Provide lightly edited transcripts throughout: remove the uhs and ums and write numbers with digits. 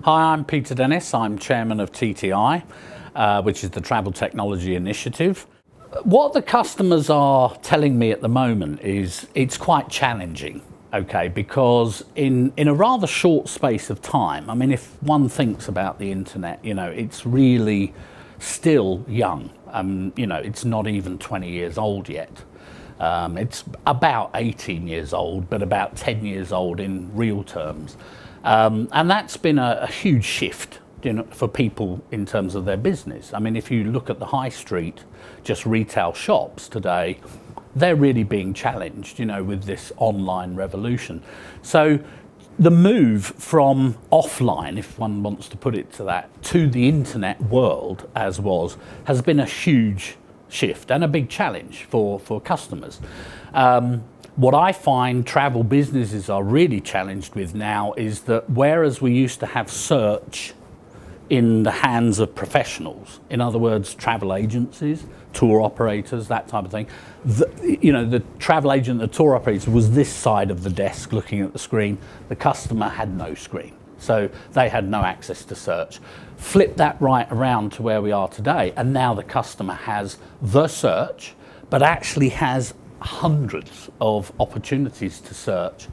Hi, I'm Peter Dennis. I'm chairman of TTI, which is the Travel Technology Initiative. What the customers are telling me at the moment is it's quite challenging, okay, because in a rather short space of time, I mean, if one thinks about the internet, you know, it's really still young. You know, it's not even 20 years old yet. It's about 18 years old, but about 10 years old in real terms. And that's been a huge shift, you know, for people in terms of their business. I mean, if you look at the high street, just retail shops today, they're really being challenged, you know, with this online revolution. So the move from offline, if one wants to put it to that, to the internet world as was, has been a huge shift and a big challenge for customers. What I find travel businesses are really challenged with now is that whereas we used to have search in the hands of professionals, in other words, travel agencies, tour operators, that type of thing, the travel agent, the tour operator was this side of the desk looking at the screen. The customer had no screen, so they had no access to search. Flip that right around to where we are today, and now the customer has the search, but actually has hundreds of opportunities to search.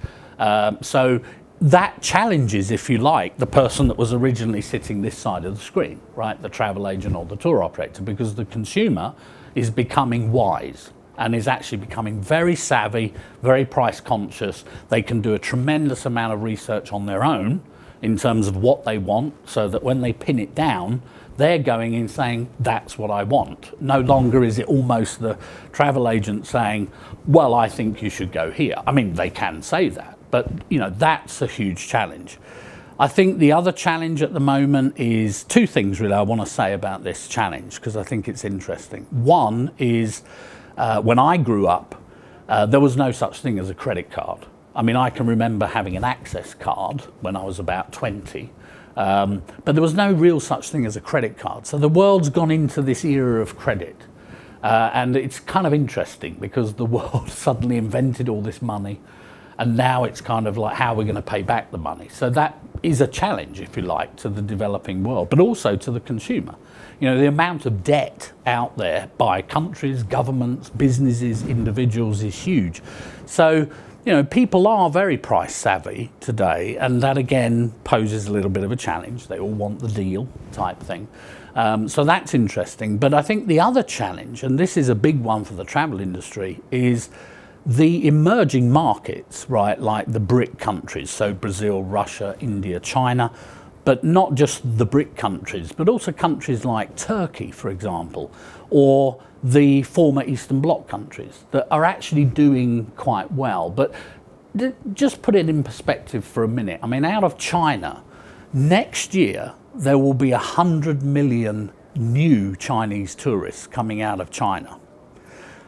So that challenges, if you like, the person that was originally sitting this side of the screen, right? The travel agent or the tour operator, because the consumer is becoming wise and is actually becoming very savvy, very price conscious. They can do a tremendous amount of research on their own in terms of what they want, so that when they pin it down, they're going in saying, that's what I want. No longer is it almost the travel agent saying, well, I think you should go here. I mean, they can say that, but you know, that's a huge challenge. I think the other challenge at the moment is two things really I want to say about this challenge, because I think it's interesting. One is, when I grew up, there was no such thing as a credit card. I mean, I can remember having an access card when I was about 20. But there was no real such thing as a credit card. So the world's gone into this era of credit. And it's kind of interesting because the world suddenly invented all this money, and now it's kind of like how we're going to pay back the money. So that is a challenge, if you like, to the developing world, but also to the consumer. You know, the amount of debt out there by countries, governments, businesses, individuals is huge. So, you know, people are very price savvy today, and that again poses a little bit of a challenge. They all want the deal type thing. So that's interesting. But I think the other challenge, and this is a big one for the travel industry, is the emerging markets, right, like the BRIC countries, so Brazil, Russia, India, China, but not just the BRIC countries, but also countries like Turkey, for example, or the former Eastern Bloc countries that are actually doing quite well. But just put it in perspective for a minute. I mean, out of China, next year, there will be 100 million new Chinese tourists coming out of China.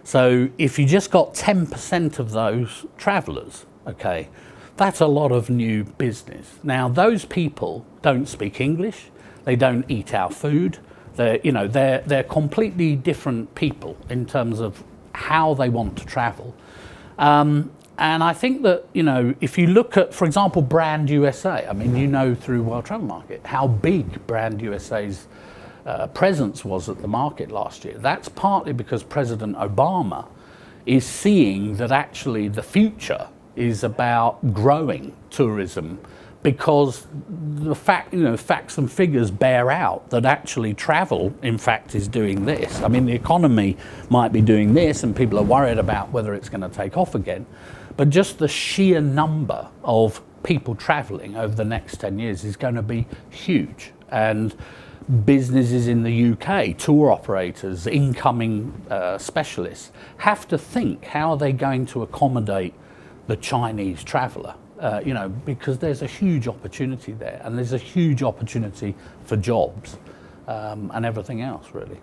So if you just got 10% of those travelers, okay, that's a lot of new business. Now, those people don't speak English, they don't eat our food. They're completely different people in terms of how they want to travel. And I think that, you know, if you look at, for example, Brand USA, I mean, you know through World Travel Market how big Brand USA's presence was at the market last year. That's partly because President Obama is seeing that actually the future is about growing tourism, because the facts and figures bear out that actually travel, in fact, is doing this. I mean, the economy might be doing this and people are worried about whether it's going to take off again, but just the sheer number of people traveling over the next 10 years is going to be huge. And businesses in the UK, tour operators, incoming specialists, have to think, how are they going to accommodate the Chinese traveller? You know, because there's a huge opportunity there, and there's a huge opportunity for jobs and everything else, really.